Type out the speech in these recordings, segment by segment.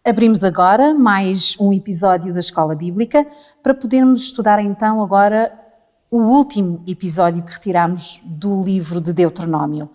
Abrimos agora mais um episódio da Escola Bíblica para podermos estudar então agora o último episódio que retiramos do livro de Deuteronômio.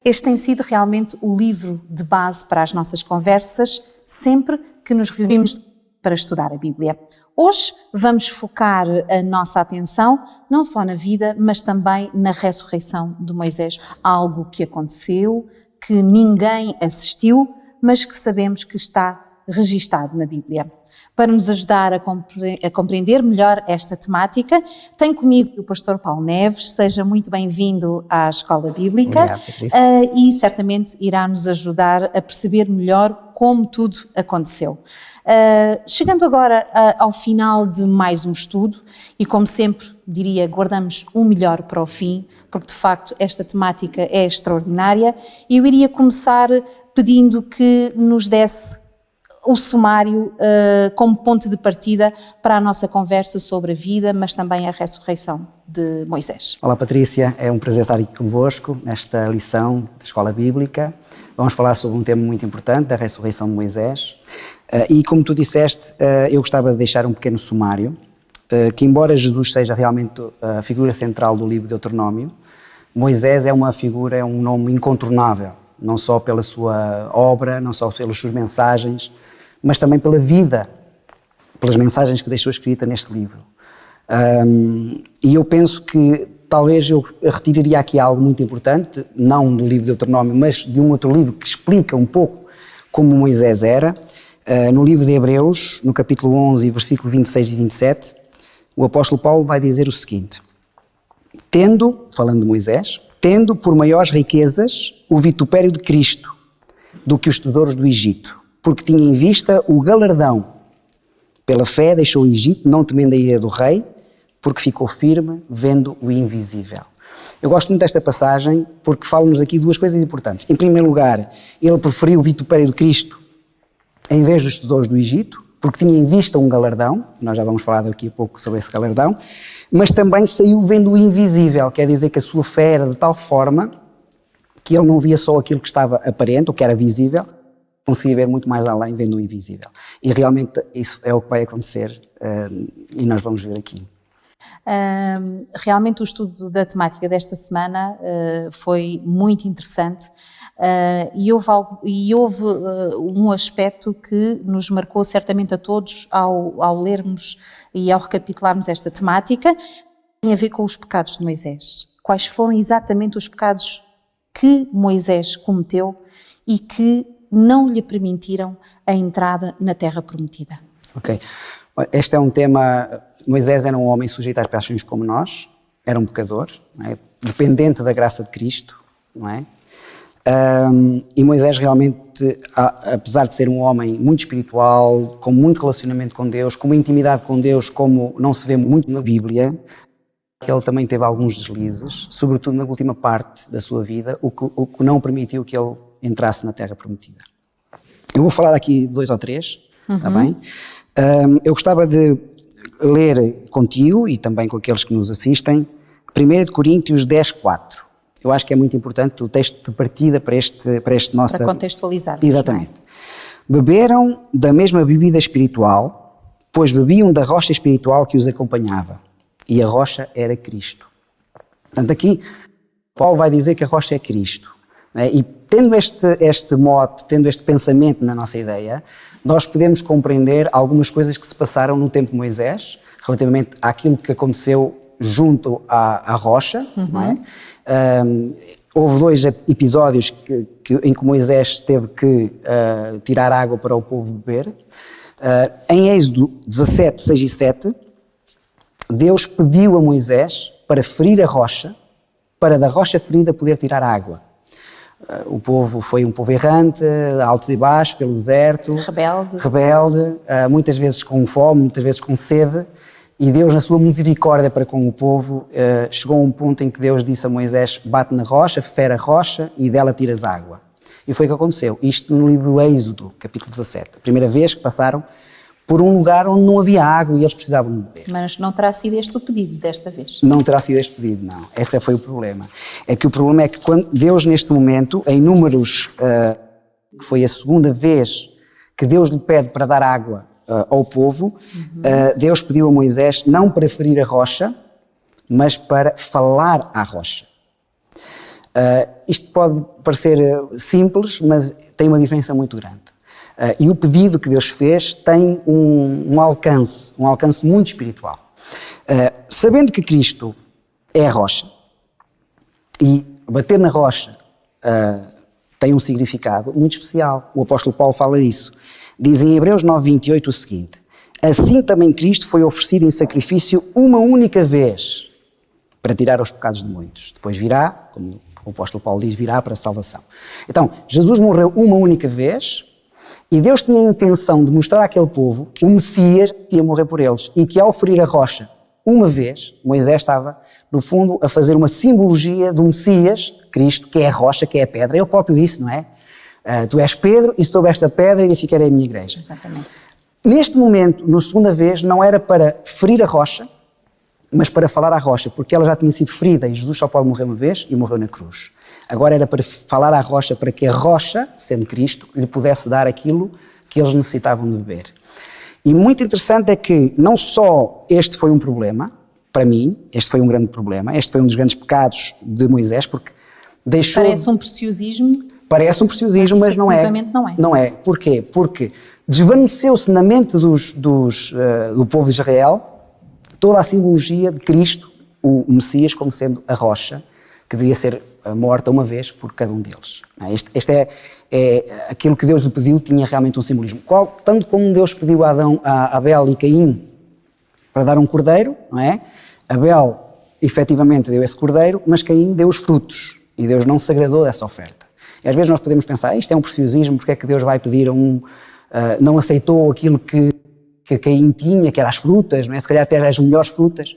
Este tem sido realmente o livro de base para as nossas conversas sempre que nos reunimos para estudar a Bíblia. Hoje vamos focar a nossa atenção não só na vida, mas também na ressurreição de Moisés. Algo que aconteceu, que ninguém assistiu, mas que sabemos que está registado na Bíblia. Para nos ajudar a compreender melhor esta temática, tenho comigo o pastor Paulo Neves. Seja muito bem-vindo à Escola Bíblica. Obrigado, Patrícia. E certamente irá nos ajudar a perceber melhor como tudo aconteceu. Chegando agora ao final de mais um estudo, e como sempre diria, guardamos o melhor para o fim, porque de facto esta temática é extraordinária, e eu iria começar pedindo que nos desse o sumário como ponto de partida para a nossa conversa sobre a vida, mas também a ressurreição de Moisés. Olá Patrícia, é um prazer estar aqui convosco nesta lição da Escola Bíblica. Vamos falar sobre um tema muito importante, da ressurreição de Moisés. E como tu disseste, eu gostava de deixar um pequeno sumário, que embora Jesus seja realmente a figura central do livro de Deuteronômio, Moisés é uma figura, é um nome incontornável, não só pela sua obra, não só pelas suas mensagens, mas também pela vida, pelas mensagens que deixou escrita neste livro. E eu penso que talvez eu retiraria aqui algo muito importante, não do livro de Deuteronômio, mas de um outro livro que explica um pouco como Moisés era. No livro de Hebreus, no capítulo 11, versículo 26 e 27, o apóstolo Paulo vai dizer o seguinte: falando de Moisés, tendo por maiores riquezas o vitupério de Cristo do que os tesouros do Egito, porque tinha em vista o galardão. Pela fé deixou o Egito, não temendo a ira do rei, porque ficou firme, vendo o invisível. Eu gosto muito desta passagem porque fala-nos aqui duas coisas importantes. Em primeiro lugar, ele preferiu o vitupério de Cristo em vez dos tesouros do Egito, porque tinha em vista um galardão, nós já vamos falar daqui a pouco sobre esse galardão, mas também saiu vendo o invisível, quer dizer que a sua fé era de tal forma que ele não via só aquilo que estava aparente, o que era visível, conseguia ver muito mais além, vendo o invisível. E realmente isso é o que vai acontecer e nós vamos ver aqui. Realmente o estudo da temática desta semana foi muito interessante e houve um aspecto que nos marcou certamente a todos ao lermos e ao recapitularmos esta temática. Tem a ver com os pecados de Moisés. Quais foram exatamente os pecados que Moisés cometeu e que não lhe permitiram a entrada na terra prometida? Ok. Este é um tema. Moisés era um homem sujeito às paixões como nós, era um pecador, não é? Dependente da graça de Cristo, não é? E Moisés realmente, apesar de ser um homem muito espiritual, com muito relacionamento com Deus, com uma intimidade com Deus como não se vê muito na Bíblia, ele também teve alguns deslizes, sobretudo na última parte da sua vida, o que não permitiu que ele entrasse na terra prometida. Eu vou falar aqui 2 ou 3, está bem? Eu gostava de ler contigo e também com aqueles que nos assistem 1 Coríntios 10:4. Eu acho que é muito importante o texto de partida para este nosso... Para contextualizar. Exatamente. Beberam da mesma bebida espiritual, pois bebiam da rocha espiritual que os acompanhava, e a rocha era Cristo. Portanto, aqui Paulo vai dizer que a rocha é Cristo. E tendo este mote, tendo este pensamento na nossa ideia, nós podemos compreender algumas coisas que se passaram no tempo de Moisés, relativamente àquilo que aconteceu junto à rocha, não é? Houve 2 episódios em que Moisés teve que tirar água para o povo beber. Em Êxodo 17, 6 e 7, Deus pediu a Moisés para ferir a rocha, para da rocha ferida poder tirar água. O povo foi um povo errante, altos e baixos, pelo deserto. Rebelde, muitas vezes com fome, muitas vezes com sede. E Deus, na sua misericórdia para com o povo, chegou a um ponto em que Deus disse a Moisés: bate na rocha, fere a rocha e dela tiras água. E foi o que aconteceu. Isto no livro do Êxodo, capítulo 17. A primeira vez que passaram por um lugar onde não havia água e eles precisavam beber. Mas não terá sido este o pedido desta vez? Não terá sido este pedido, não. Este foi o problema. É que o problema é que quando Deus, neste momento, em Números, que foi a segunda vez que Deus lhe pede para dar água ao povo, Deus pediu a Moisés não para ferir a rocha, mas para falar à rocha. Isto pode parecer simples, mas tem uma diferença muito grande. E o pedido que Deus fez tem um alcance muito espiritual. Sabendo que Cristo é a rocha, e bater na rocha tem um significado muito especial. O apóstolo Paulo fala isso. Diz em Hebreus 9:28 o seguinte: assim também Cristo foi oferecido em sacrifício uma única vez para tirar os pecados de muitos. Depois virá, como o apóstolo Paulo diz, virá para a salvação. Então, Jesus morreu uma única vez e Deus tinha a intenção de mostrar àquele povo o Messias que ia morrer por eles e que ao ferir a rocha uma vez, Moisés estava, no fundo, a fazer uma simbologia do Messias, Cristo, que é a rocha, que é a pedra. Ele próprio disse, não é? Tu és Pedro e sobre esta pedra edificarei a minha igreja. Exatamente. Neste momento, na segunda vez, não era para ferir a rocha, mas para falar à rocha, porque ela já tinha sido ferida e Jesus só pode morrer uma vez e morreu na cruz. Agora era para falar à rocha, para que a rocha, sendo Cristo, lhe pudesse dar aquilo que eles necessitavam de beber. E muito interessante é que não só este foi um problema, para mim, este foi um grande problema, este foi um dos grandes pecados de Moisés, porque deixou... Parece um preciosismo. Parece um preciosismo, mas não é. Não é. Não é. Porquê? Porque desvaneceu-se na mente do povo de Israel toda a simbologia de Cristo, o Messias, como sendo a rocha, que devia ser morta uma vez por cada um deles. Este é aquilo que Deus lhe pediu, tinha realmente um simbolismo. Tanto como Deus pediu a Abel e Caim para dar um cordeiro, não é? Abel efetivamente deu esse cordeiro, mas Caim deu os frutos e Deus não se agradou dessa oferta. E às vezes nós podemos pensar, isto é um preciosismo, porque é que Deus vai pedir a não aceitou aquilo que Caim tinha, que eram as frutas, não é? Se calhar até as melhores frutas,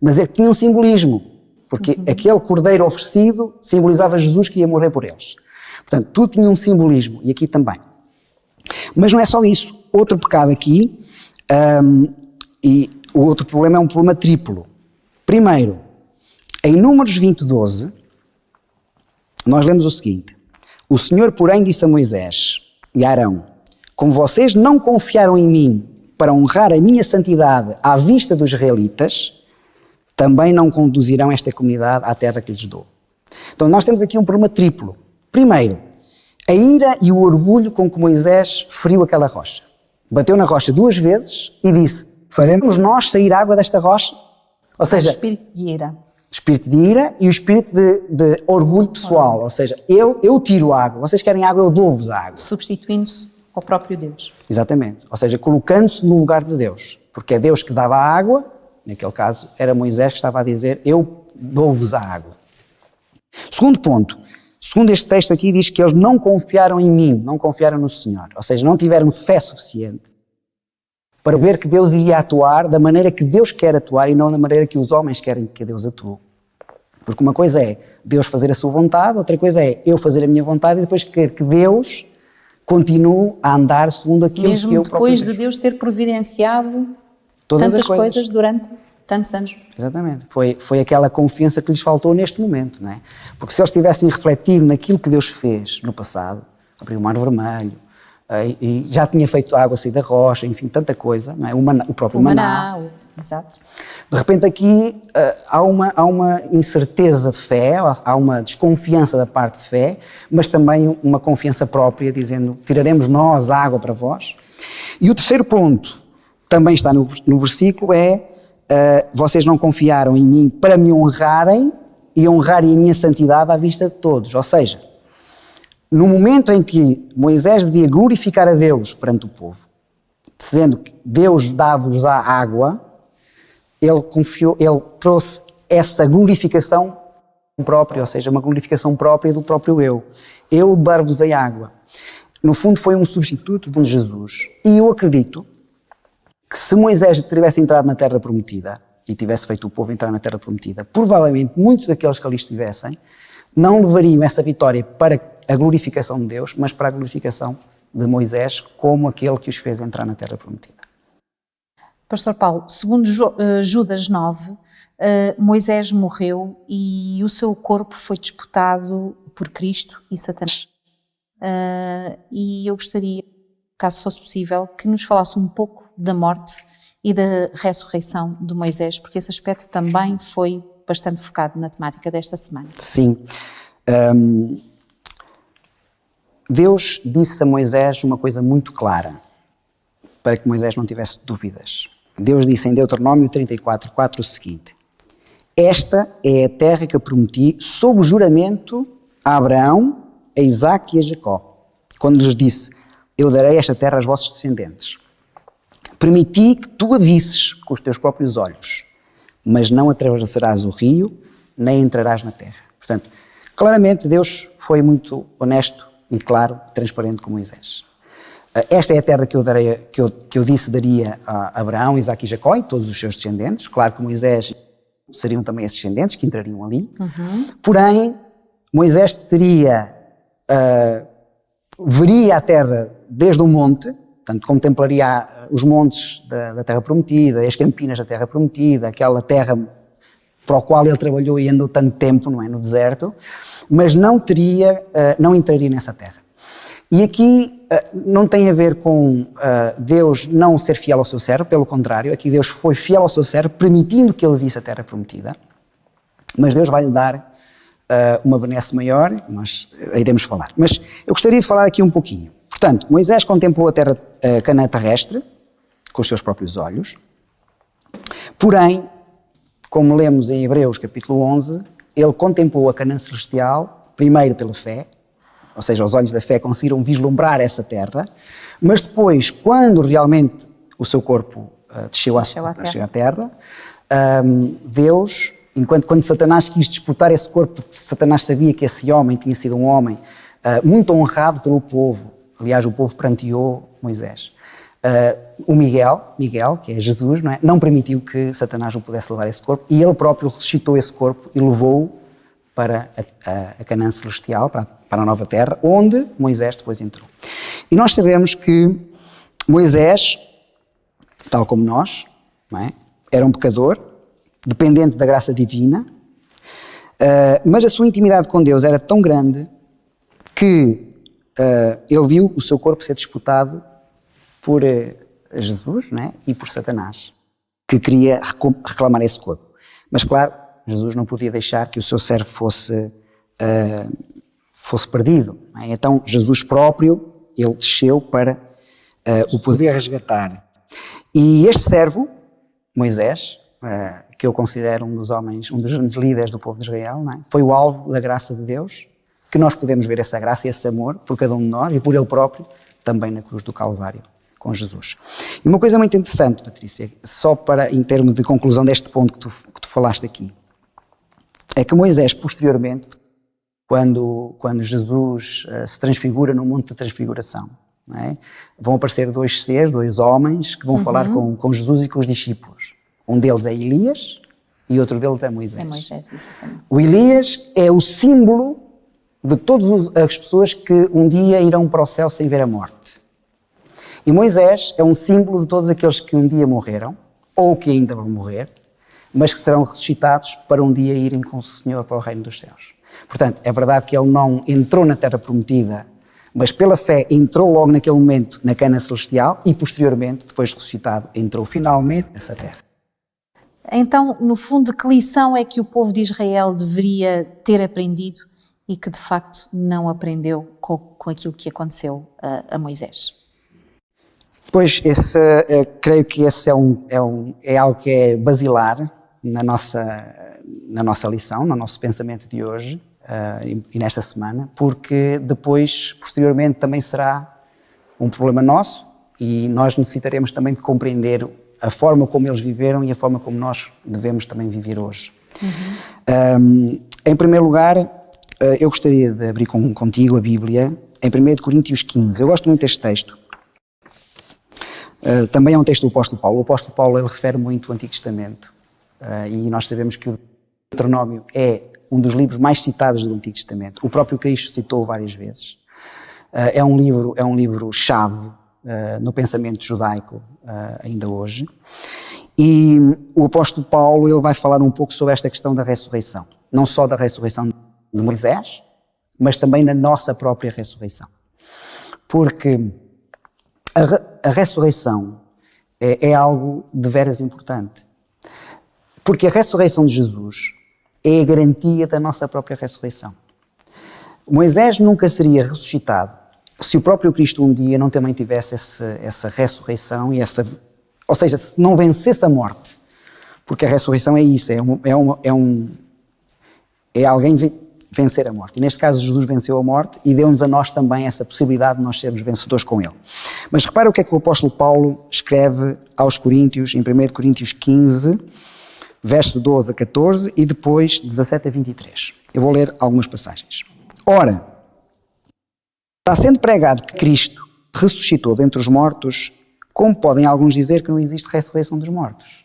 mas é que tinha um simbolismo, porque aquele cordeiro oferecido simbolizava Jesus que ia morrer por eles. Portanto, tudo tinha um simbolismo, e aqui também. Mas não é só isso. Outro pecado aqui, e o outro problema é um problema triplo. Primeiro, em Números 20:12, nós lemos o seguinte: o Senhor, porém, disse a Moisés e a Arão: como vocês não confiaram em mim para honrar a minha santidade à vista dos israelitas, também não conduzirão esta comunidade à terra que lhes dou. Então nós temos aqui um problema triplo. Primeiro, a ira e o orgulho com que Moisés feriu aquela rocha. Bateu na rocha 2 vezes e disse: faremos nós sair água desta rocha? Ou seja, o espírito de ira. Espírito de ira e o espírito de orgulho pessoal. Ou seja, eu tiro a água, vocês querem água, eu dou-vos a água. Substituindo-se ao próprio Deus. Exatamente. Ou seja, colocando-se no lugar de Deus. Porque é Deus que dava a água, naquele caso era Moisés que estava a dizer: eu dou-vos a água. Segundo ponto, segundo este texto aqui, diz que eles não confiaram em mim, não confiaram no Senhor. Ou seja, não tiveram fé suficiente para ver que Deus iria atuar da maneira que Deus quer atuar e não da maneira que os homens querem que Deus atue. Porque uma coisa é Deus fazer a sua vontade, outra coisa é eu fazer a minha vontade e depois querer que Deus continue a andar segundo aquilo mesmo que eu próprio... Mesmo depois de Deus ter providenciado todas tantas as coisas durante tantos anos. Exatamente. Foi aquela confiança que lhes faltou neste momento, não é? Porque se eles tivessem refletido naquilo que Deus fez no passado, abriu o Mar Vermelho, e já tinha feito a água sair da rocha, enfim, tanta coisa, não é? O próprio maná. Exato. De repente aqui há uma incerteza de fé, há uma desconfiança da parte de fé, mas também uma confiança própria, dizendo: tiraremos nós a água para vós. E o terceiro ponto, também está no versículo, é: vocês não confiaram em mim para me honrarem e honrarem a minha santidade à vista de todos. Ou seja, no momento em que Moisés devia glorificar a Deus perante o povo, dizendo que Deus dá-vos a água, ele trouxe essa glorificação própria, ou seja, uma glorificação própria do próprio eu. Eu dar-vos a água. No fundo foi um substituto de Jesus. E eu acredito que se Moisés tivesse entrado na Terra Prometida e tivesse feito o povo entrar na Terra Prometida, provavelmente muitos daqueles que ali estivessem não levariam essa vitória para a glorificação de Deus, mas para a glorificação de Moisés como aquele que os fez entrar na Terra Prometida. Pastor Paulo, segundo Judas 9, Moisés morreu e o seu corpo foi disputado por Cristo e Satanás. E eu gostaria caso fosse possível, que nos falasse um pouco da morte e da ressurreição de Moisés, porque esse aspecto também foi bastante focado na temática desta semana. Sim. Deus disse a Moisés uma coisa muito clara, para que Moisés não tivesse dúvidas. Deus disse em Deuteronômio 34:4 o seguinte: esta é a terra que eu prometi sob juramento a Abraão, a Isaque e a Jacó, quando lhes disse: eu darei esta terra aos vossos descendentes. Permiti que tu a visses com os teus próprios olhos, mas não atravessarás o rio, nem entrarás na terra. Portanto, claramente Deus foi muito honesto e claro, transparente com Moisés. Esta é a terra que eu disse daria a Abraão, Isaque e Jacó e todos os seus descendentes. Claro que Moisés seriam também esses descendentes que entrariam ali. Porém, Moisés veria a terra desde o monte, portanto, contemplaria os montes da Terra Prometida, as campinas da Terra Prometida, aquela terra para a qual ele trabalhou e andou tanto tempo, não é, no deserto, mas não entraria nessa terra. E aqui não tem a ver com Deus não ser fiel ao seu servo, pelo contrário, aqui Deus foi fiel ao seu servo, permitindo que ele visse a Terra Prometida, mas Deus vai-lhe dar uma benesse maior, nós iremos falar. Mas eu gostaria de falar aqui um pouquinho. Portanto, Moisés contemplou a terra Canaã terrestre, com os seus próprios olhos, porém, como lemos em Hebreus capítulo 11, ele contemplou a Canaã celestial, primeiro pela fé, ou seja, os olhos da fé conseguiram vislumbrar essa terra, mas depois, quando realmente o seu corpo desceu à terra, Deus, quando Satanás quis disputar esse corpo, Satanás sabia que esse homem tinha sido um homem muito honrado pelo povo. Aliás, o povo pranteou Moisés. O Miguel, que é Jesus, não permitiu que Satanás o pudesse levar esse corpo, e ele próprio ressuscitou esse corpo e levou-o para a Canaã celestial, para a nova terra, onde Moisés depois entrou. E nós sabemos que Moisés, tal como nós, era um pecador, dependente da graça divina, mas a sua intimidade com Deus era tão grande que ele viu o seu corpo ser disputado por Jesus, e por Satanás, que queria reclamar esse corpo. Mas claro, Jesus não podia deixar que o seu servo fosse perdido. Então Jesus próprio, ele desceu para o poder resgatar. E este servo, Moisés, que eu considero um dos grandes líderes do povo de Israel, foi o alvo da graça de Deus, que nós podemos ver essa graça e esse amor por cada um de nós e por ele próprio, também na cruz do Calvário, com Jesus. E uma coisa muito interessante, Patrícia, só em termos de conclusão deste ponto que tu falaste aqui, é que Moisés, posteriormente, quando Jesus se transfigura no Monte da Transfiguração, vão aparecer dois seres, dois homens, que vão falar com Jesus e com os discípulos. Um deles é Elias e outro deles é Moisés. É Moisés, exatamente. O Elias é o símbolo de todas as pessoas que um dia irão para o céu sem ver a morte. E Moisés é um símbolo de todos aqueles que um dia morreram, ou que ainda vão morrer, mas que serão ressuscitados para um dia irem com o Senhor para o reino dos céus. Portanto, é verdade que ele não entrou na Terra Prometida, mas pela fé entrou logo naquele momento na Canaã celestial e posteriormente, depois de ressuscitado, entrou finalmente nessa terra. Então, no fundo, que lição é que o povo de Israel deveria ter aprendido e que de facto não aprendeu com aquilo que aconteceu a Moisés? Pois, creio que esse é algo que é basilar na nossa lição, no nosso pensamento de hoje e nesta semana, porque depois, posteriormente, também será um problema nosso e nós necessitaremos também de compreender a forma como eles viveram e a forma como nós devemos também viver hoje. Em primeiro lugar, eu gostaria de abrir contigo a Bíblia em 1 Coríntios 15. Eu gosto muito deste texto. Também é um texto do apóstolo Paulo. O apóstolo Paulo ele refere muito o Antigo Testamento e nós sabemos que o Deuteronômio é um dos livros mais citados do Antigo Testamento. O próprio Cristo citou várias vezes. É um livro-chave no pensamento judaico ainda hoje. E o apóstolo Paulo ele vai falar um pouco sobre esta questão da ressurreição. Não só da ressurreição de Moisés, mas também na nossa própria ressurreição. Porque a ressurreição é algo de veras importante. Porque a ressurreição de Jesus é a garantia da nossa própria ressurreição. Moisés nunca seria ressuscitado se o próprio Cristo um dia não também tivesse essa ressurreição, ou seja, se não vencesse a morte. Porque a ressurreição é isso, é alguém vencer a morte. E neste caso Jesus venceu a morte e deu-nos a nós também essa possibilidade de nós sermos vencedores com ele. Mas repara o que é que o apóstolo Paulo escreve aos Coríntios, em 1 Coríntios 15, versos 12 a 14 e depois 17 a 23. Eu vou ler algumas passagens. Ora, está sendo pregado que Cristo ressuscitou dentre os mortos, como podem alguns dizer que não existe ressurreição dos mortos?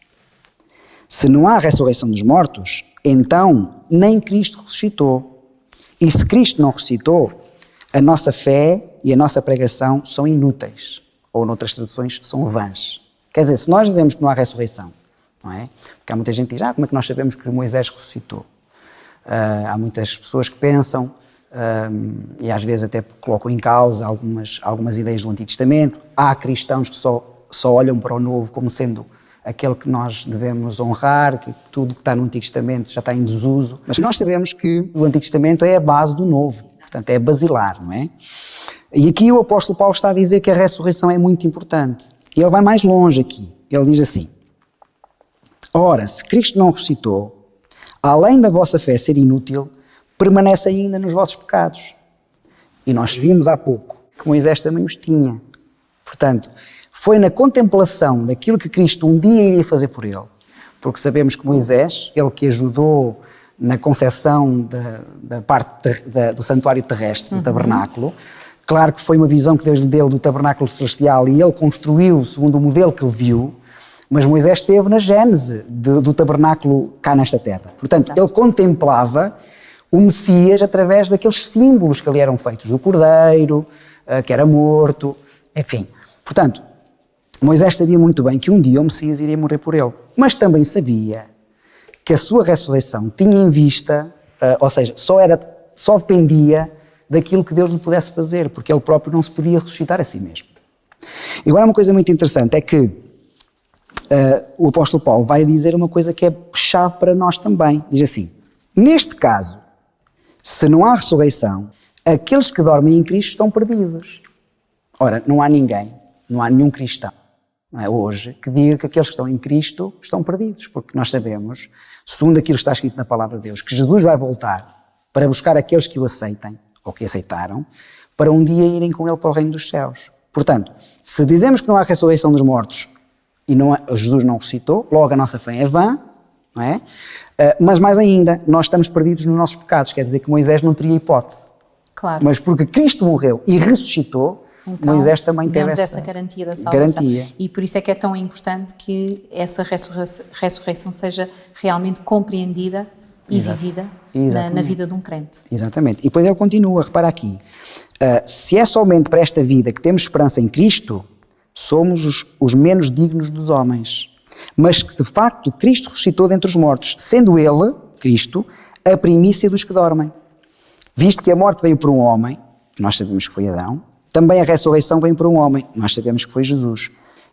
Se não há ressurreição dos mortos, então nem Cristo ressuscitou. E se Cristo não ressuscitou, a nossa fé e a nossa pregação são inúteis. Ou, noutras traduções, são vãs. Quer dizer, se nós dizemos que não há ressurreição, não é? Porque há muita gente que diz, como é que nós sabemos que Moisés ressuscitou? Há muitas pessoas que pensam, e às vezes até colocam em causa algumas ideias do Antigo Testamento. Há cristãos que só olham para o Novo como sendo aquele que nós devemos honrar, que tudo que está no Antigo Testamento já está em desuso. Mas nós sabemos que o Antigo Testamento é a base do Novo, portanto é basilar, não é? E aqui o apóstolo Paulo está a dizer que a ressurreição é muito importante. E ele vai mais longe aqui. Ele diz assim: ora, se Cristo não ressuscitou, além da vossa fé ser inútil, permanece ainda nos vossos pecados. E nós vimos há pouco que Moisés também os tinha. Portanto, foi na contemplação daquilo que Cristo um dia iria fazer por ele, porque sabemos que Moisés, ele que ajudou na concepção da parte do santuário terrestre, do tabernáculo, claro que foi uma visão que Deus lhe deu do tabernáculo celestial e ele construiu segundo o modelo que ele viu, mas Moisés esteve na gênese do tabernáculo cá nesta terra. Portanto, ele contemplava o Messias através daqueles símbolos que ali eram feitos, do cordeiro, que era morto, enfim. Portanto, Moisés sabia muito bem que um dia o Messias iria morrer por ele, mas também sabia que a sua ressurreição tinha em vista, ou seja, só dependia daquilo que Deus lhe pudesse fazer, porque ele próprio não se podia ressuscitar a si mesmo. E agora uma coisa muito interessante é que o apóstolo Paulo vai dizer uma coisa que é chave para nós também. Diz assim: neste caso, se não há ressurreição, aqueles que dormem em Cristo estão perdidos. Ora, não há nenhum cristão, não é, hoje, que diga que aqueles que estão em Cristo estão perdidos, porque nós sabemos, segundo aquilo que está escrito na palavra de Deus, que Jesus vai voltar para buscar aqueles que o aceitem, ou que aceitaram, para um dia irem com ele para o reino dos céus. Portanto, se dizemos que não há ressurreição dos mortos e Jesus não ressuscitou, logo a nossa fé é vã, não é? Mas mais ainda, nós estamos perdidos nos nossos pecados, quer dizer que Moisés não teria hipótese. Claro. Mas porque Cristo morreu e ressuscitou, então, Moisés também teve essa garantia da salvação. E por isso é que é tão importante que essa ressurreição seja realmente compreendida e vivida na vida de um crente. Exatamente. E depois ele continua, repara aqui, se é somente para esta vida que temos esperança em Cristo, somos os menos dignos dos homens. Mas que de facto Cristo ressuscitou dentre os mortos, sendo ele, Cristo, a primícia dos que dormem. Visto que a morte veio por um homem, nós sabemos que foi Adão, também a ressurreição vem por um homem, nós sabemos que foi Jesus.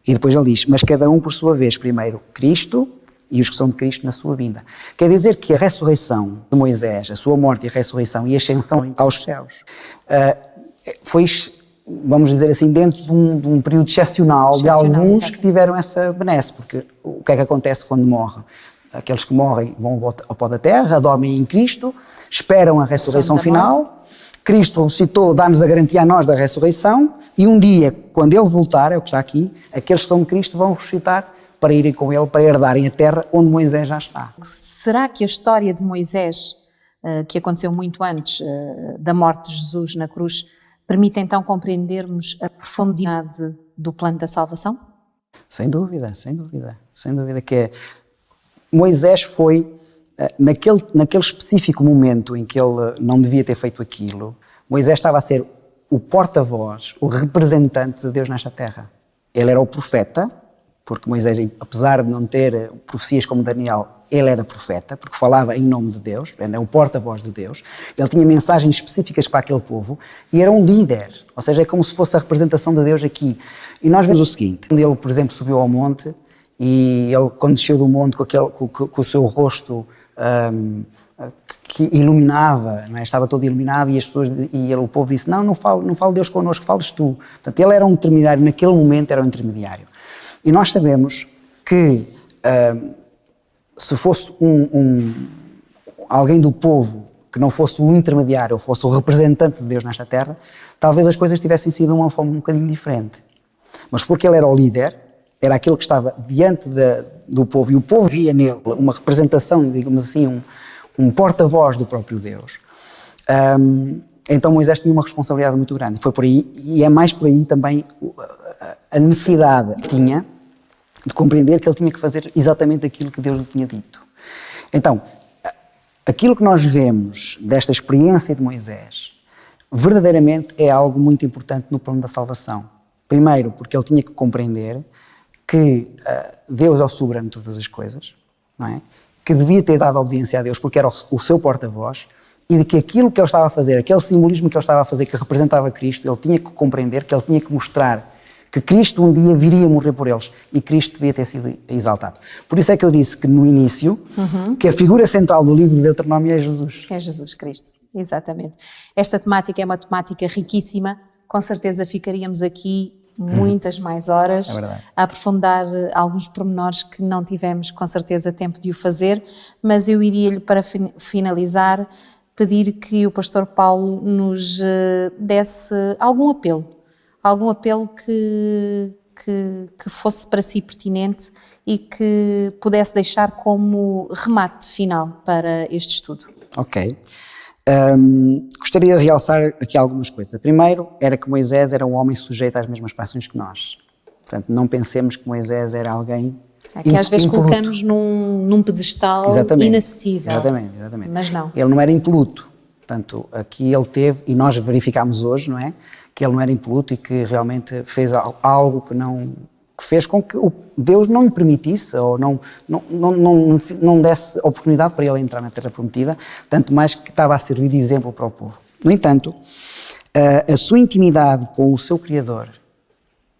E depois ele diz, mas cada um por sua vez, primeiro Cristo e os que são de Cristo na sua vinda. Quer dizer que a ressurreição de Moisés, a sua morte e a ressurreição e a ascensão aos céus, foi, vamos dizer assim, dentro de um período excepcional de alguns exatamente. Que tiveram essa benesse, porque o que é que acontece quando morrem? Aqueles que morrem vão ao pó da terra, dormem em Cristo, esperam a ressurreição final. Cristo ressuscitou, dá-nos a garantia a nós da ressurreição e um dia, quando Ele voltar, é o que está aqui, aqueles que são de Cristo vão ressuscitar para irem com Ele, para herdarem a terra onde Moisés já está. Será que a história de Moisés, que aconteceu muito antes da morte de Jesus na cruz, permite então compreendermos a profundidade do plano da salvação? Sem dúvida, que é. Moisés foi, naquele específico momento em que ele não devia ter feito aquilo, Moisés estava a ser o porta-voz, o representante de Deus nesta terra. Ele era o profeta, porque Moisés, apesar de não ter profecias como Daniel, ele era profeta, porque falava em nome de Deus, era o porta-voz de Deus, ele tinha mensagens específicas para aquele povo e era um líder, ou seja, é como se fosse a representação de Deus aqui. E nós vemos o seguinte, quando ele, por exemplo, subiu ao monte e ele, quando desceu do monte com o seu rosto que iluminava, não é? Estava todo iluminado e o povo disse, não fale Deus connosco, fales tu. Portanto, ele era um intermediário, naquele momento era um intermediário. E nós sabemos que se fosse alguém do povo que não fosse o intermediário ou fosse o representante de Deus nesta terra, talvez as coisas tivessem sido de uma forma um bocadinho diferente. Mas porque ele era o líder, era aquele que estava diante do povo e o povo via nele uma representação, digamos assim, um porta-voz do próprio Deus. Então Moisés tinha uma responsabilidade muito grande. Foi por aí, e é mais por aí também a necessidade que tinha de compreender que ele tinha que fazer exatamente aquilo que Deus lhe tinha dito. Então, aquilo que nós vemos desta experiência de Moisés, verdadeiramente é algo muito importante no plano da salvação. Primeiro, porque ele tinha que compreender que Deus é o soberano de todas as coisas, não é? Que devia ter dado obediência a Deus porque era o seu porta-voz, e de que aquilo que ele estava a fazer, aquele simbolismo que ele estava a fazer, que representava Cristo, ele tinha que compreender, que ele tinha que mostrar que Cristo um dia viria morrer por eles e Cristo devia ter sido exaltado. Por isso é que eu disse que no início, que a figura central do livro de Deuteronômio é Jesus. É Jesus Cristo, exatamente. Esta temática é uma temática riquíssima, com certeza ficaríamos aqui muitas mais horas a aprofundar alguns pormenores que não tivemos com certeza tempo de o fazer, mas eu iria-lhe, para finalizar, pedir que o pastor Paulo nos desse algum apelo que fosse para si pertinente e que pudesse deixar como remate final para este estudo. Ok. Gostaria de realçar aqui algumas coisas. Primeiro, era que Moisés era um homem sujeito às mesmas paixões que nós. Portanto, não pensemos que Moisés era alguém que às vezes colocamos num pedestal inacessível. Exatamente. Mas não. Ele não era impoluto. Portanto, aqui ele teve, e nós verificámos hoje, não é? Que ele não era impoluto e que realmente fez algo que fez com que Deus não lhe permitisse ou não desse oportunidade para ele entrar na Terra Prometida, tanto mais que estava a servir de exemplo para o povo. No entanto, a sua intimidade com o seu Criador,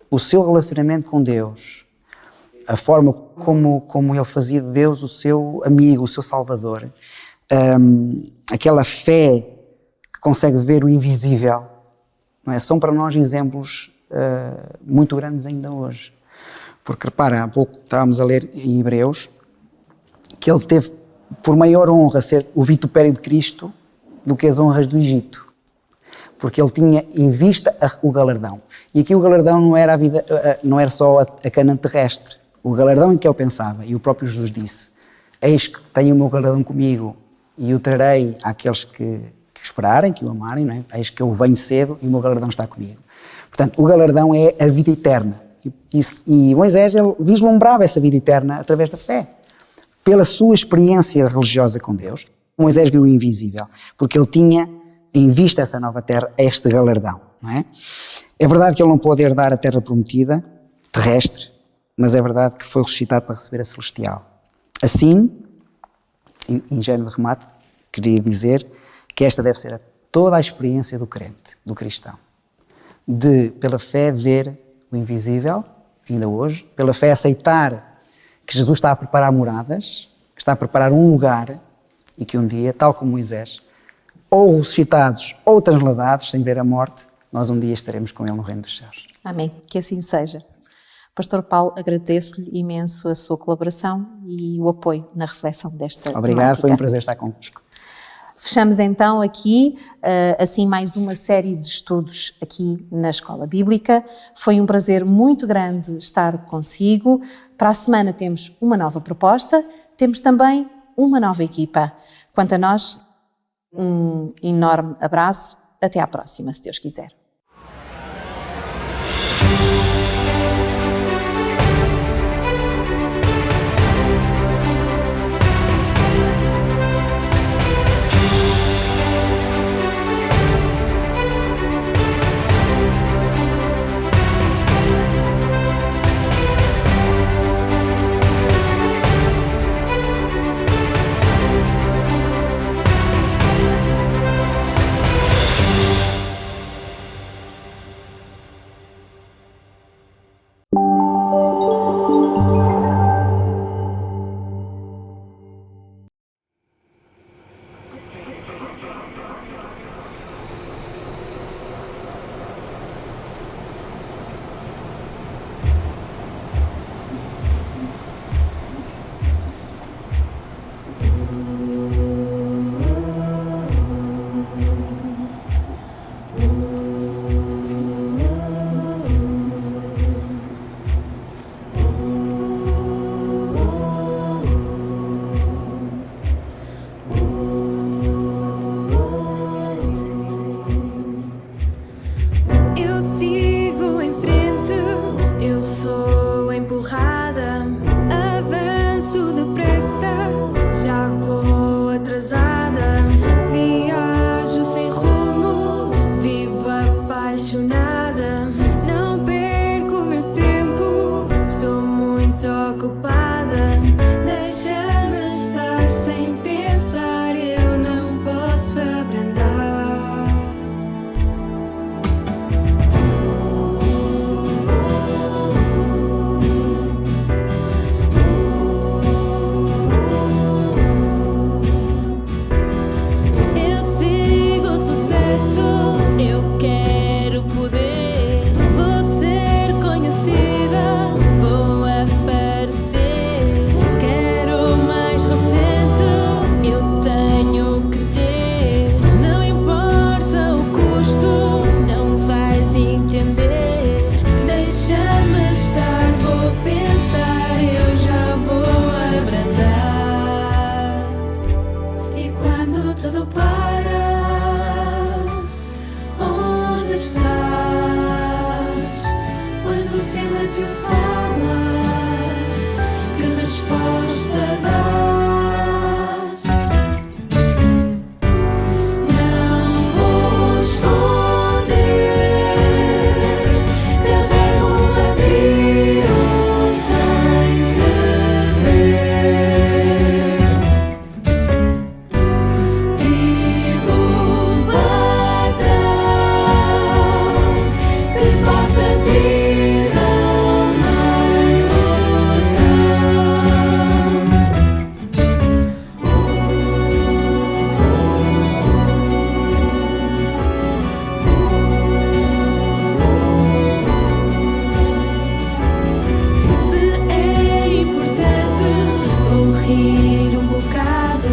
o seu relacionamento com Deus, a forma como ele fazia de Deus o seu amigo, o seu Salvador, aquela fé que consegue ver o invisível, não é? São para nós exemplos muito grandes ainda hoje. Porque repara, há pouco estávamos a ler em Hebreus que ele teve por maior honra ser o vitupério de Cristo do que as honras do Egito. Porque ele tinha em vista o galardão. E aqui o galardão não era só a Canaã terrestre. O galardão em que ele pensava, e o próprio Jesus disse: eis que tenho o meu galardão comigo e o trarei àqueles que esperarem, que o amarem, não é? Eis que eu venho cedo e o meu galardão está comigo. Portanto, o galardão é a vida eterna. E Moisés, ele vislumbrava essa vida eterna através da fé. Pela sua experiência religiosa com Deus, Moisés viu o invisível, porque ele tinha em vista essa nova terra, este galardão, não é? É verdade que ele não pôde herdar a terra prometida, terrestre, mas é verdade que foi ressuscitado para receber a celestial. Assim, em género de remate, queria dizer que esta deve ser toda a experiência do crente, do cristão. De, pela fé, ver o invisível, ainda hoje, pela fé aceitar que Jesus está a preparar moradas, que está a preparar um lugar e que um dia, tal como Moisés, ou ressuscitados ou transladados, sem ver a morte, nós um dia estaremos com ele no reino dos céus. Amém. Que assim seja. Pastor Paulo, agradeço-lhe imenso a sua colaboração e o apoio na reflexão desta Obrigado, temática. foi um prazer estar convosco. Fechamos então aqui, assim, mais uma série de estudos aqui na Escola Bíblica. Foi um prazer muito grande estar consigo. Para a semana temos uma nova proposta, temos também uma nova equipa. Quanto a nós, um enorme abraço. Até à próxima, se Deus quiser. apaixonada. Não perco o meu tempo, estou muito ocupada. Deixa-me estar sem pensar, eu não posso abrandar. Eu sigo o sucesso, eu quero poder. Vou ser conhecida, vou aparecer. Quero mais recente, eu tenho que ter. Não importa o custo, não vais entender. Deixa-me estar, vou pensar, eu já vou abrandar. E quando tudo para, onde estás? Quando o silêncio fala, que resposta dás? Não vou esconder, carrego um vazio sem se ver. Vivo um padrão que faz da vida uma ilusão. Se é importante, vou rir um bocado.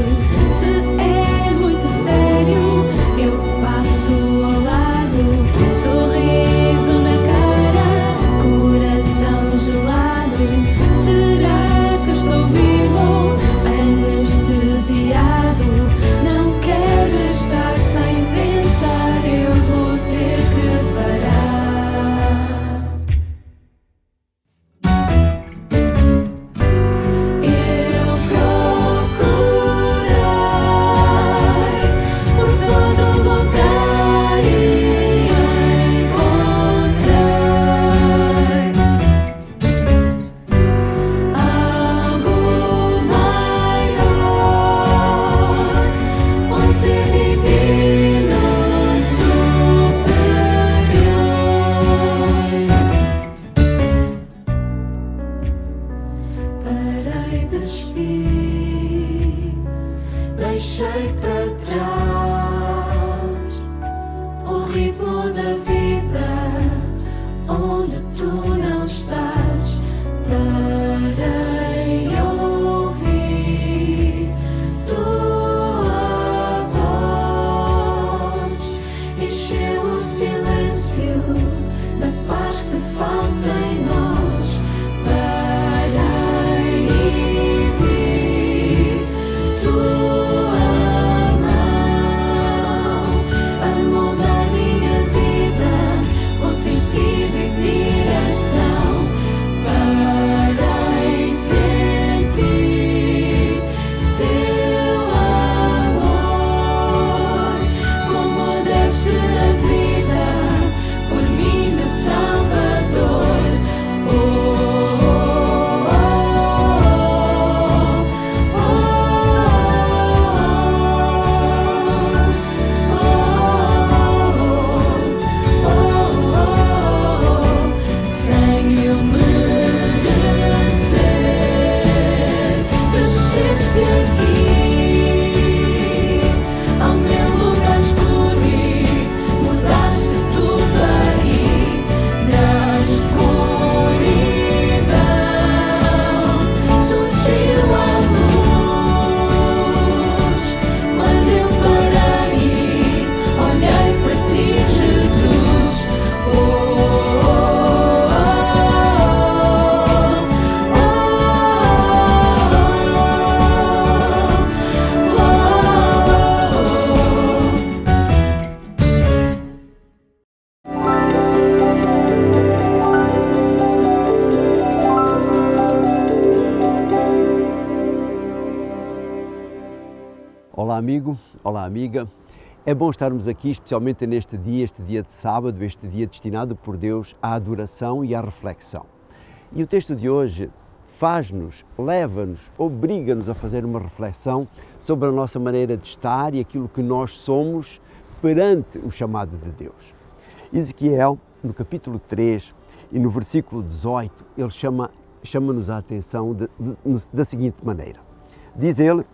Se é muito sério, eu passo ao lado. Sorriso na cara, coração gelado. Será que estou vivo, anestesiado? Não quero estar sem pensar, eu vou ter que parar. Eu procurei por todo lugar e encontrei algo maior, um ser divino superior. Parei de despir, deixei para trás o ritmo da vida, onde tu não estás. Parei ouvir tua voz, encheu o silêncio da paz que falta em nós. Parei e vi tua mão a moldar minha vida com sentido e direção. Parei e senti teu amor, como deste a vida por mim, meu Salvador. Sem eu merecer, desceste aqui ao meu lugar escuro e mudaste tudo aí. Na escuridão surgiu a luz quando eu parei e olhei para ti, Jesus. Olá, amigo, olá, amiga. É bom estarmos aqui, especialmente neste dia, este dia de sábado, este dia destinado por Deus à adoração e à reflexão. E o texto de hoje faz-nos, leva-nos, obriga-nos a fazer uma reflexão sobre a nossa maneira de estar e aquilo que nós somos perante o chamado de Deus. Ezequiel, no capítulo 3 e no versículo 18, ele chama-nos a atenção da seguinte maneira. Diz ele: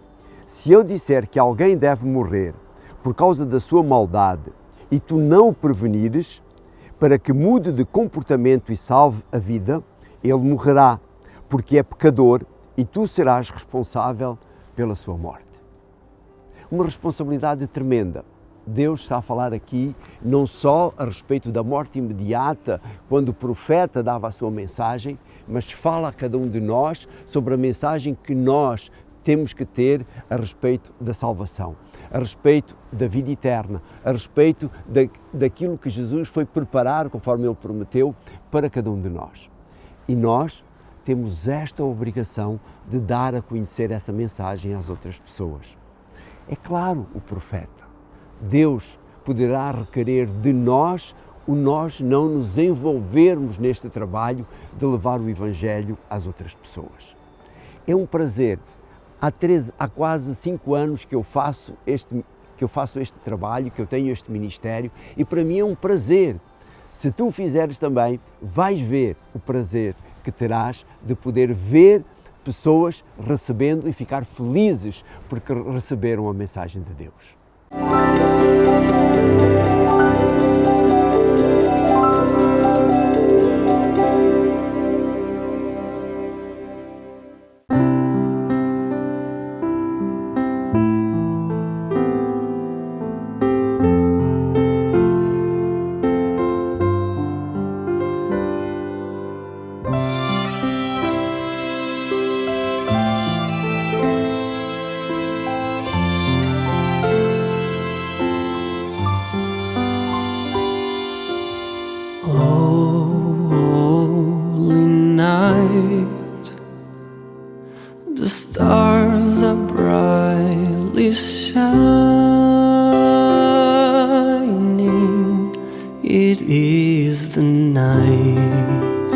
se eu disser que alguém deve morrer por causa da sua maldade e tu não o prevenires, para que mude de comportamento e salve a vida, ele morrerá, porque é pecador e tu serás responsável pela sua morte. Uma responsabilidade tremenda. Deus está a falar aqui não só a respeito da morte imediata, quando o profeta dava a sua mensagem, mas fala a cada um de nós sobre a mensagem que nós temos que ter a respeito da salvação, a respeito da vida eterna, a respeito daquilo que Jesus foi preparar, conforme Ele prometeu, para cada um de nós. E nós temos esta obrigação de dar a conhecer essa mensagem às outras pessoas. É claro, o profeta, Deus poderá requerer de nós o nós não nos envolvermos neste trabalho de levar o Evangelho às outras pessoas. É um prazer. Há quase 5 anos que eu faço este trabalho, que eu tenho este ministério, e para mim é um prazer. Se tu o fizeres também, vais ver o prazer que terás de poder ver pessoas recebendo e ficar felizes porque receberam a mensagem de Deus. Holy night, the stars are brightly shining. It is the night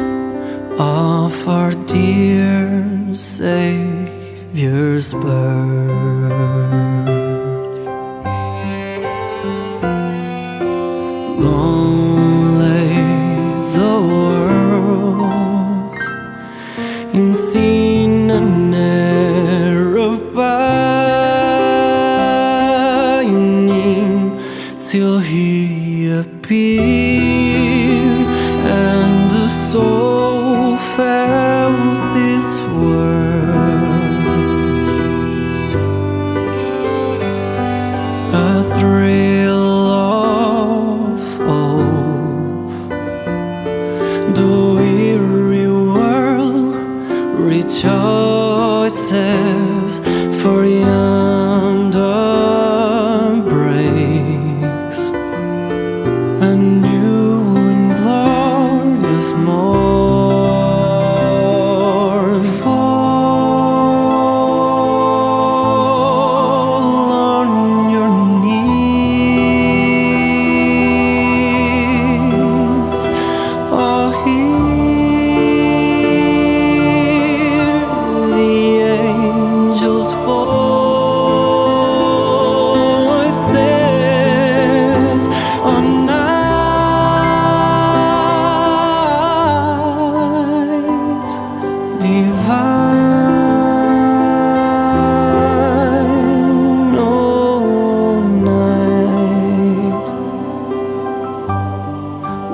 of our dear Savior's birth. Long lay the world in sin and error pining, till He appeared and the soul felt this world. A thrill of hope, the weary world rejoices, for yonder breaks a new and glorious morn. Fall on your knees, oh, hear the angels' voices on night divine, oh, night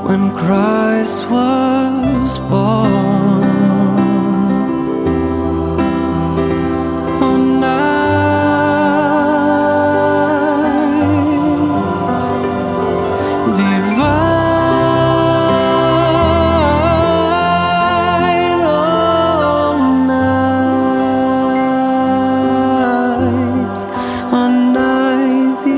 when Christ was born. Oh, night divine, oh, night, oh, night divine.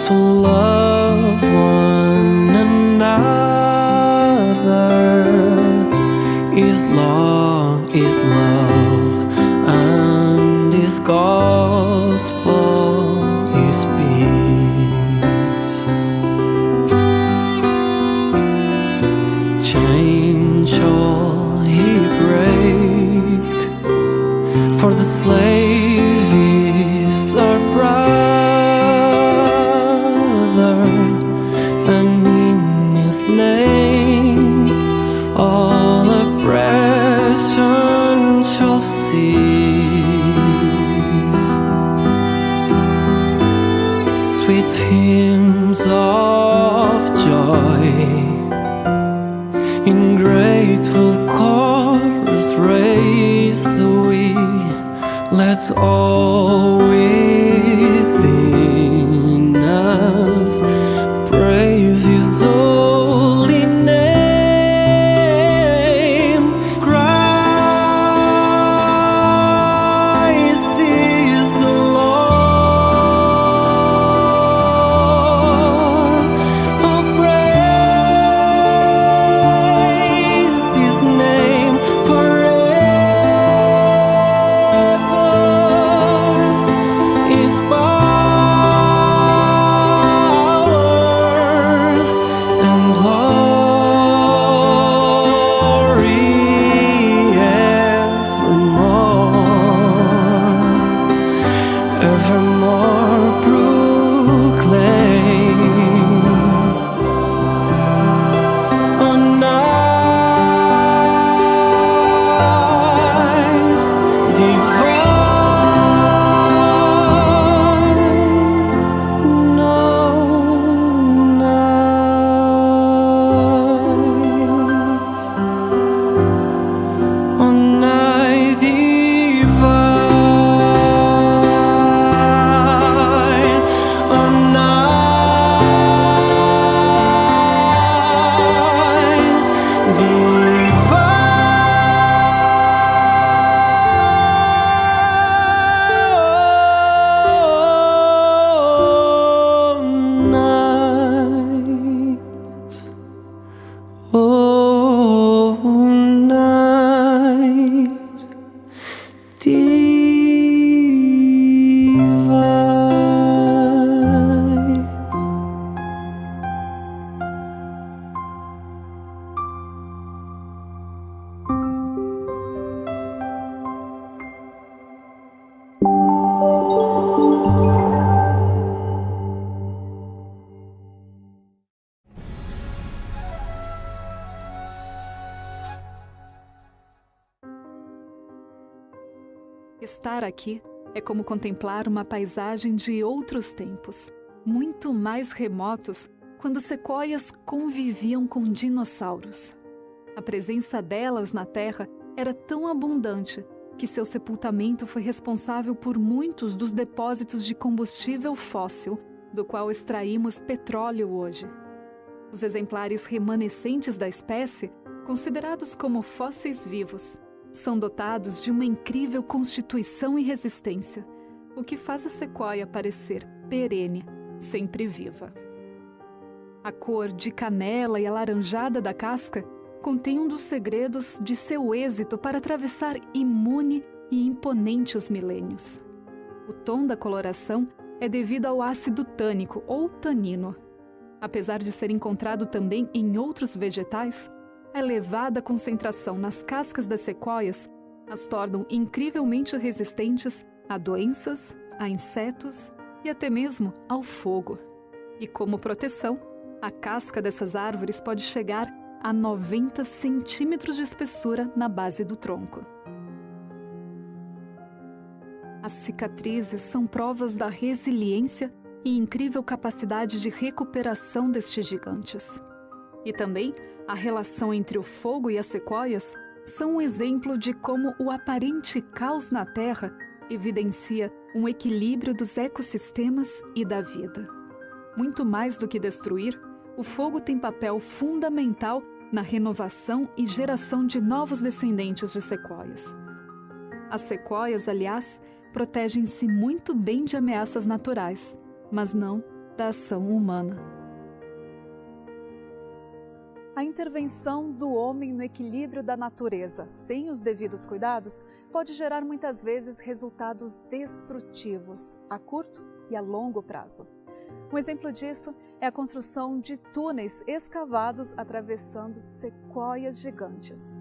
to love one another. His law is love, and His gospel is peace. Chain shall He break, for the slave is our brother, and in His name all oppression shall cease. Sweet hymns of joy in grateful chorus raise we, let all within us praise His holy name. Christ is the Lord. Oh, praise His name forever. His power and glory evermore proclaim. On night divine, no night, on night divine, on night divine, night, oh night divine. Estar aqui é como contemplar uma paisagem de outros tempos, muito mais remotos, quando sequoias conviviam com dinossauros. A presença delas na Terra era tão abundante que seu sepultamento foi responsável por muitos dos depósitos de combustível fóssil, do qual extraímos petróleo hoje. Os exemplares remanescentes da espécie, considerados como fósseis vivos, são dotados de uma incrível constituição e resistência, o que faz a sequoia parecer perene, sempre viva. A cor de canela e alaranjada da casca contém um dos segredos de seu êxito para atravessar imune e imponentes milênios. O tom da coloração é devido ao ácido tânico ou tanino. Apesar de ser encontrado também em outros vegetais, a elevada concentração nas cascas das sequoias as tornam incrivelmente resistentes a doenças, a insetos e até mesmo ao fogo. E como proteção, a casca dessas árvores pode chegar a 90 centímetros de espessura na base do tronco. As cicatrizes são provas da resiliência e incrível capacidade de recuperação destes gigantes. E também a relação entre o fogo e as sequoias são um exemplo de como o aparente caos na Terra evidencia um equilíbrio dos ecossistemas e da vida. Muito mais do que destruir, o fogo tem papel fundamental na renovação e geração de novos descendentes de sequoias. As sequoias, aliás, protegem-se muito bem de ameaças naturais, mas não da ação humana. A intervenção do homem no equilíbrio da natureza, sem os devidos cuidados, pode gerar muitas vezes resultados destrutivos a curto e a longo prazo. Um exemplo disso é a construção de túneis escavados atravessando sequoias gigantes.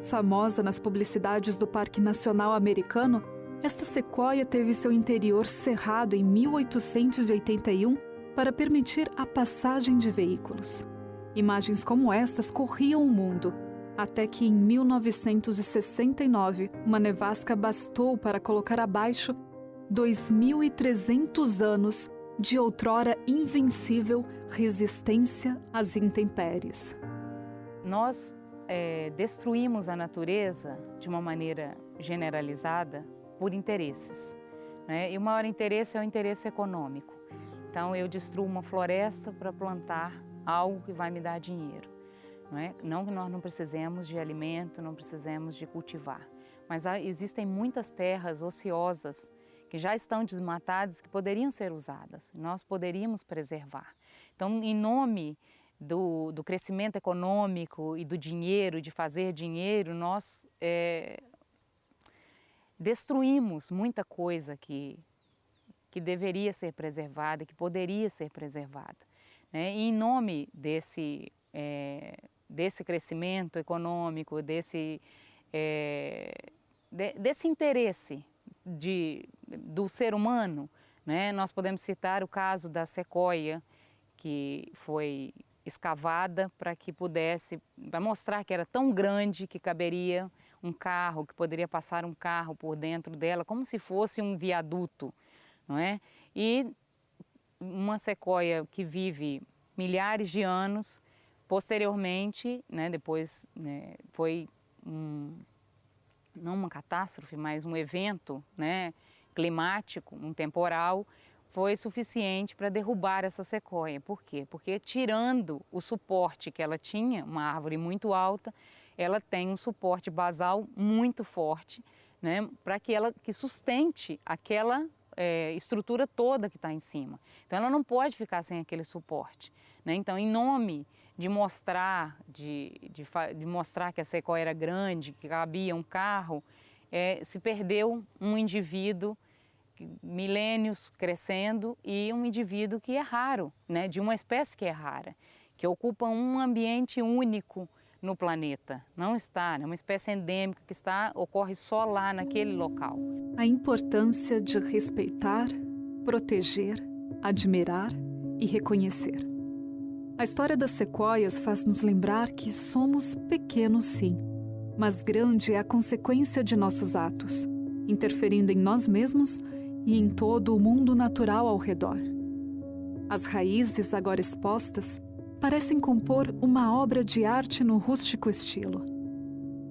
Famosa nas publicidades do Parque Nacional Americano, esta sequoia teve seu interior cerrado em 1881 para permitir a passagem de veículos. Imagens como estas corriam o mundo, até que em 1969 uma nevasca bastou para colocar abaixo 2.300 anos de outrora invencível resistência às intempéries. Nós destruímos a natureza de uma maneira generalizada por interesses, né? E o maior interesse é o interesse econômico. Então eu destruo uma floresta para plantar algo que vai me dar dinheiro. Não que nós não precisemos de alimento, não precisemos de cultivar, mas existem muitas terras ociosas que já estão desmatadas, que poderiam ser usadas, nós poderíamos preservar. Então, em nome do crescimento econômico e do dinheiro, de fazer dinheiro, nós destruímos muita coisa que deveria ser preservada, que poderia ser preservada. E em nome desse crescimento econômico, desse interesse do ser humano, né? Nós podemos citar o caso da sequoia, que foi escavada para mostrar que era tão grande que caberia um carro, que poderia passar um carro por dentro dela, como se fosse um viaduto, não é? E uma sequoia que vive milhares de anos, posteriormente, né, depois foi não uma catástrofe, mas um evento, né, climático, um temporal, foi suficiente para derrubar essa sequoia. Por quê? Porque tirando o suporte que ela tinha, uma árvore muito alta, ela tem um suporte basal muito forte, né, para que sustente aquela estrutura toda que está em cima. Então ela não pode ficar sem aquele suporte, né? Então, em nome de mostrar, de mostrar que a sequoia era grande, que cabia um carro, se perdeu um indivíduo, milênios crescendo, e um indivíduo que é raro, né? De uma espécie que é rara, que ocupa um ambiente único no planeta. Não está, é uma espécie endêmica que ocorre só lá naquele local. A importância de respeitar, proteger, admirar e reconhecer. A história das sequoias faz nos lembrar que somos pequenos, sim, mas grande é a consequência de nossos atos, interferindo em nós mesmos e em todo o mundo natural ao redor. As raízes agora expostas parecem compor uma obra de arte no rústico estilo.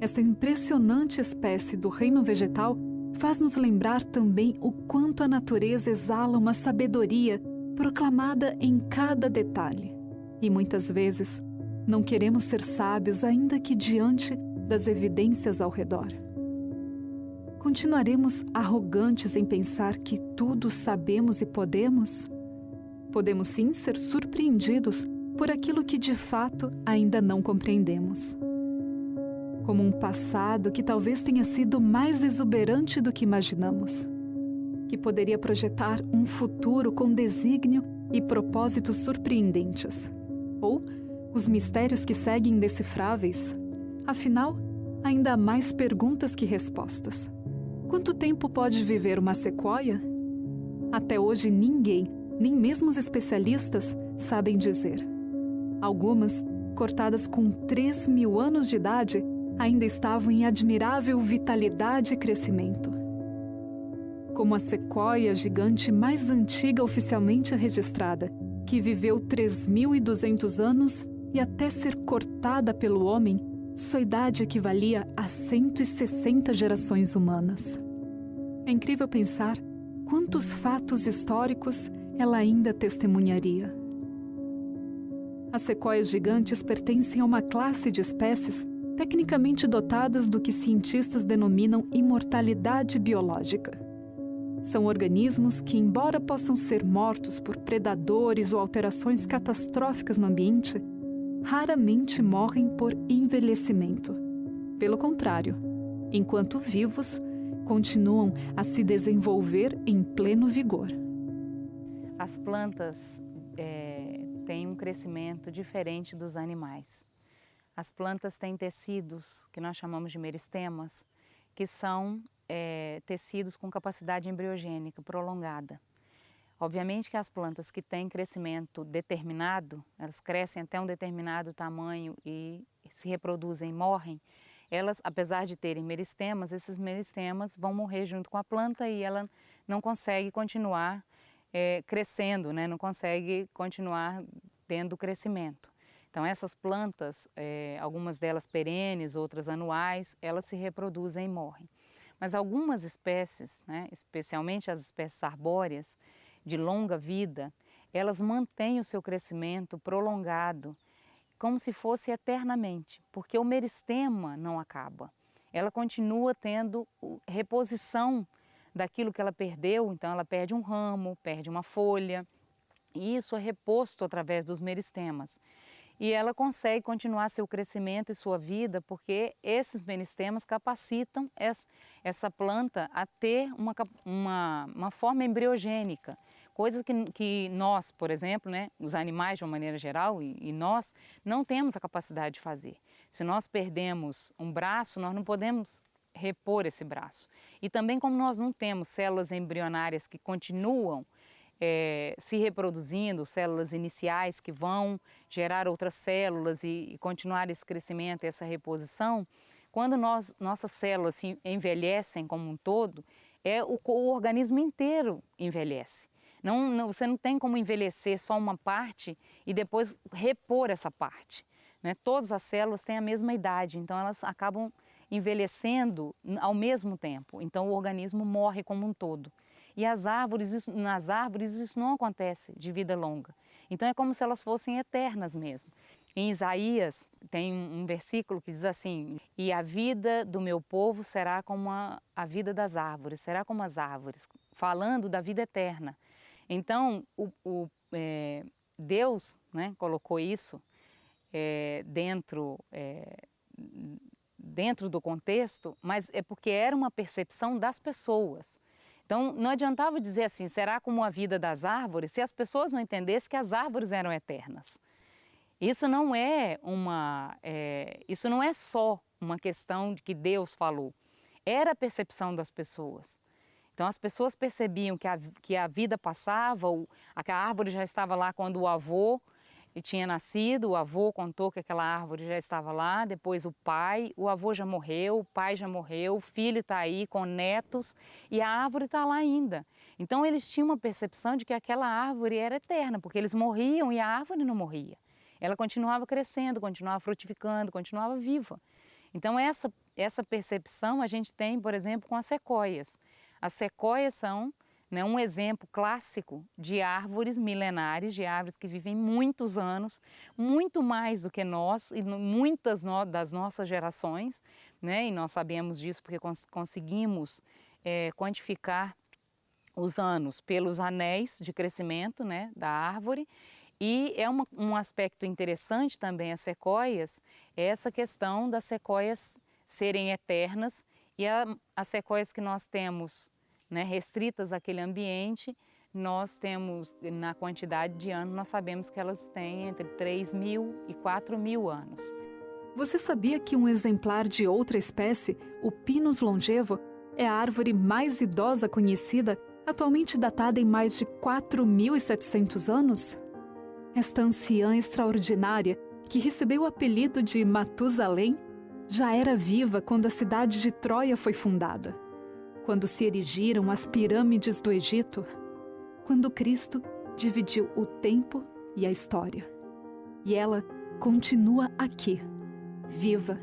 Esta impressionante espécie do reino vegetal faz nos lembrar também o quanto a natureza exala uma sabedoria proclamada em cada detalhe. E muitas vezes não queremos ser sábios, ainda que diante das evidências ao redor. Continuaremos arrogantes em pensar que tudo sabemos e podemos? Podemos sim ser surpreendidos por aquilo que de fato ainda não compreendemos. Como um passado que talvez tenha sido mais exuberante do que imaginamos, que poderia projetar um futuro com desígnio e propósitos surpreendentes, ou os mistérios que seguem indecifráveis. Afinal, ainda há mais perguntas que respostas. Quanto tempo pode viver uma sequoia? Até hoje ninguém, nem mesmo os especialistas, sabem dizer. Algumas, cortadas com 3.000 anos de idade, ainda estavam em admirável vitalidade e crescimento. Como a sequoia gigante mais antiga oficialmente registrada, que viveu 3.200 anos e até ser cortada pelo homem, sua idade equivalia a 160 gerações humanas. É incrível pensar quantos fatos históricos ela ainda testemunharia. As sequoias gigantes pertencem a uma classe de espécies tecnicamente dotadas do que cientistas denominam imortalidade biológica. São organismos que, embora possam ser mortos por predadores ou alterações catastróficas no ambiente, raramente morrem por envelhecimento. Pelo contrário, enquanto vivos, continuam a se desenvolver em pleno vigor. As plantas têm um crescimento diferente dos animais. As plantas têm tecidos que nós chamamos de meristemas, que são tecidos com capacidade embriogênica prolongada. Obviamente que as plantas que têm crescimento determinado, elas crescem até um determinado tamanho e se reproduzem e morrem, elas, apesar de terem meristemas, esses meristemas vão morrer junto com a planta e ela não consegue continuar crescendo, né? Não consegue continuar tendo crescimento. Então essas plantas, algumas delas perenes, outras anuais, elas se reproduzem e morrem. Mas algumas espécies, né, especialmente as espécies arbóreas, de longa vida, elas mantêm o seu crescimento prolongado, como se fosse eternamente, porque o meristema não acaba. Ela continua tendo reposição daquilo que ela perdeu, então ela perde um ramo, perde uma folha, e isso é reposto através dos meristemas. E ela consegue continuar seu crescimento e sua vida porque esses meristemas capacitam essa planta a ter uma forma embriogênica, coisa que nós, por exemplo, né, os animais de uma maneira geral e nós não temos a capacidade de fazer. Se nós perdemos um braço, nós não podemos repor esse braço. E também como nós não temos células embrionárias que continuam se reproduzindo, células iniciais que vão gerar outras células e continuar esse crescimento, essa reposição, quando nossas células se envelhecem como um todo, o organismo inteiro envelhece. Você não tem como envelhecer só uma parte e depois repor essa parte, né? Todas as células têm a mesma idade, então elas acabam envelhecendo ao mesmo tempo, então o organismo morre como um todo. E nas árvores isso não acontece de vida longa. Então é como se elas fossem eternas mesmo. Em Isaías tem um versículo que diz assim: e a vida do meu povo será como a vida das árvores, será como as árvores, falando da vida eterna. Então Deus, né, colocou isso dentro do contexto, mas é porque era uma percepção das pessoas. Então, não adiantava dizer assim, será como a vida das árvores, se as pessoas não entendessem que as árvores eram eternas. Isso não é só uma questão de que Deus falou, era a percepção das pessoas. Então, as pessoas percebiam que a vida passava, que a árvore já estava lá quando o avô tinha nascido, o avô contou que aquela árvore já estava lá, depois o avô já morreu, o pai já morreu, o filho está aí com netos e a árvore está lá ainda. Então eles tinham uma percepção de que aquela árvore era eterna, porque eles morriam e a árvore não morria. Ela continuava crescendo, continuava frutificando, continuava viva. Então essa percepção a gente tem, por exemplo, com as sequoias. As sequoias são um exemplo clássico de árvores milenares, de árvores que vivem muitos anos, muito mais do que nós e muitas das nossas gerações, né? E nós sabemos disso porque conseguimos quantificar os anos pelos anéis de crescimento, né, da árvore. E é um aspecto interessante também as sequoias, é essa questão das sequoias serem eternas e as sequoias que nós temos, né, restritas àquele ambiente, nós temos, na quantidade de anos, nós sabemos que elas têm entre 3.000 e 4.000 anos. Você sabia que um exemplar de outra espécie, o Pinus longevo, é a árvore mais idosa conhecida, atualmente datada em mais de 4.700 anos? Esta anciã extraordinária, que recebeu o apelido de Matusalém, já era viva quando a cidade de Troia foi fundada, quando se erigiram as pirâmides do Egito, quando Cristo dividiu o tempo e a história. E ela continua aqui, viva.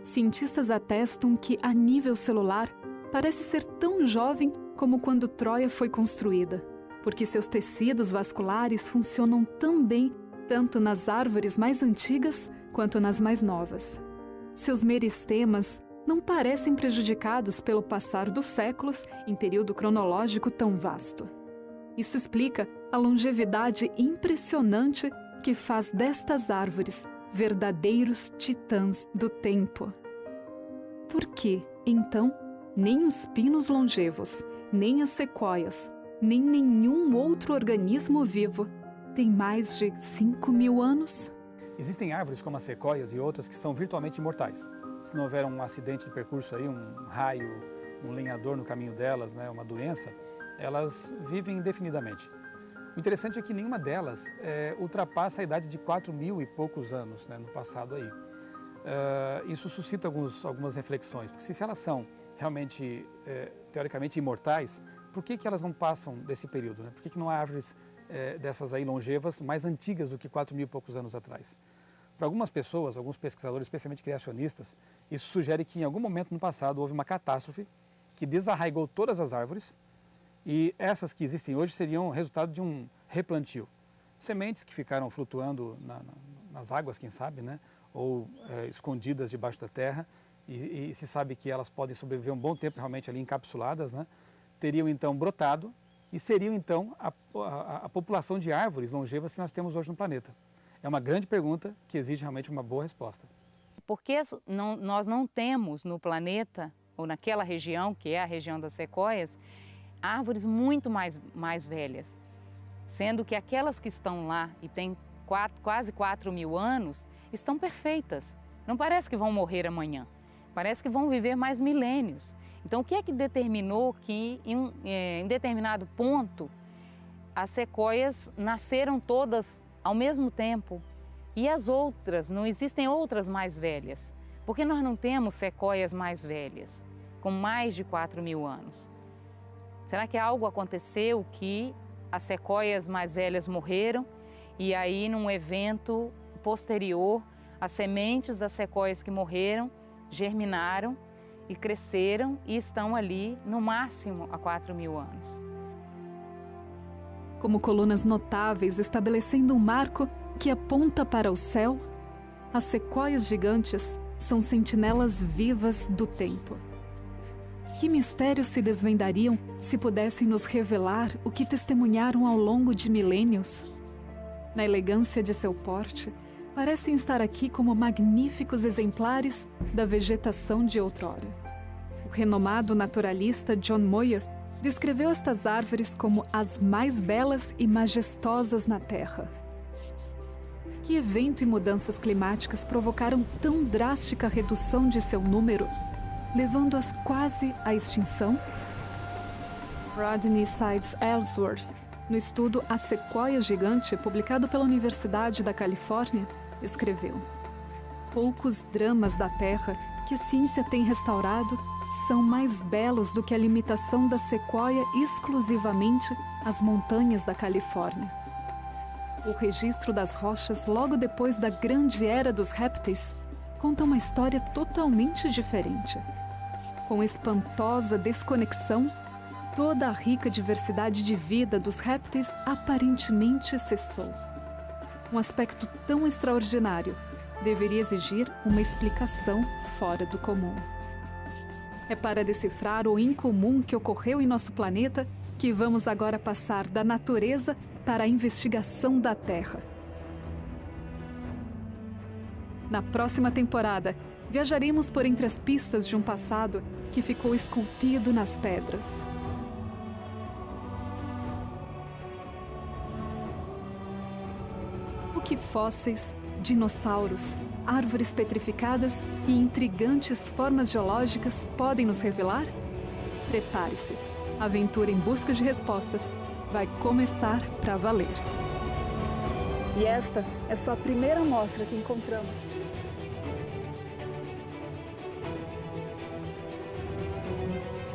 Cientistas atestam que, a nível celular, parece ser tão jovem como quando Troia foi construída, porque seus tecidos vasculares funcionam tão bem tanto nas árvores mais antigas quanto nas mais novas. Seus meristemas não parecem prejudicados pelo passar dos séculos em período cronológico tão vasto. Isso explica a longevidade impressionante que faz destas árvores verdadeiros titãs do tempo. Por que, então, nem os pinos longevos, nem as sequoias, nem nenhum outro organismo vivo tem mais de 5.000 anos? Existem árvores como as sequoias e outras que são virtualmente imortais. Se não houver um acidente de percurso aí, um raio, um lenhador no caminho delas, né, uma doença, elas vivem indefinidamente. O interessante é que nenhuma delas ultrapassa a idade de 4.000 e poucos anos, né, no passado aí. Isso suscita algumas reflexões, porque se elas são realmente, teoricamente, imortais, por que elas não passam desse período, né? Por que não há árvores dessas aí longevas mais antigas do que 4.000 e poucos anos atrás? Para algumas pessoas, alguns pesquisadores, especialmente criacionistas, isso sugere que em algum momento no passado houve uma catástrofe que desarraigou todas as árvores e essas que existem hoje seriam resultado de um replantio. Sementes que ficaram flutuando nas águas, quem sabe, né? Ou escondidas debaixo da terra e se sabe que elas podem sobreviver um bom tempo realmente ali encapsuladas, né? Teriam então brotado e seriam então a população de árvores longevas que nós temos hoje no planeta. É uma grande pergunta que exige realmente uma boa resposta. Por que nós não temos no planeta, ou naquela região, que é a região das sequoias, árvores muito mais velhas? Sendo que aquelas que estão lá e têm quase 4.000 anos, estão perfeitas. Não parece que vão morrer amanhã, parece que vão viver mais milênios. Então, o que é que determinou que em determinado ponto as sequoias nasceram todas ao mesmo tempo e as outras, não existem outras mais velhas? Por que nós não temos sequoias mais velhas, com mais de 4.000 anos? Será que algo aconteceu que as sequoias mais velhas morreram e aí num evento posterior as sementes das sequoias que morreram germinaram e cresceram e estão ali no máximo há 4.000 anos? Como colunas notáveis estabelecendo um marco que aponta para o céu, as sequoias gigantes são sentinelas vivas do tempo. Que mistérios se desvendariam se pudessem nos revelar o que testemunharam ao longo de milênios? Na elegância de seu porte, parecem estar aqui como magníficos exemplares da vegetação de outrora. O renomado naturalista John Muir descreveu estas árvores como as mais belas e majestosas na Terra. Que evento e mudanças climáticas provocaram tão drástica redução de seu número, levando-as quase à extinção? Rodney Sides Ellsworth, no estudo A Sequoia Gigante, publicado pela Universidade da Califórnia, escreveu: poucos dramas da Terra que a ciência tem restaurado são mais belos do que a limitação da sequoia exclusivamente às montanhas da Califórnia. O registro das rochas logo depois da grande era dos répteis conta uma história totalmente diferente. Com espantosa desconexão, toda a rica diversidade de vida dos répteis aparentemente cessou. Um aspecto tão extraordinário deveria exigir uma explicação fora do comum. É para decifrar o incomum que ocorreu em nosso planeta que vamos agora passar da natureza para a investigação da Terra. Na próxima temporada, viajaremos por entre as pistas de um passado que ficou esculpido nas pedras. O que fósseis, dinossauros, árvores petrificadas e intrigantes formas geológicas podem nos revelar? Prepare-se, a aventura em busca de respostas vai começar para valer. E esta é só a primeira amostra que encontramos.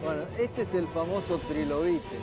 Bueno, este es el famoso trilobite.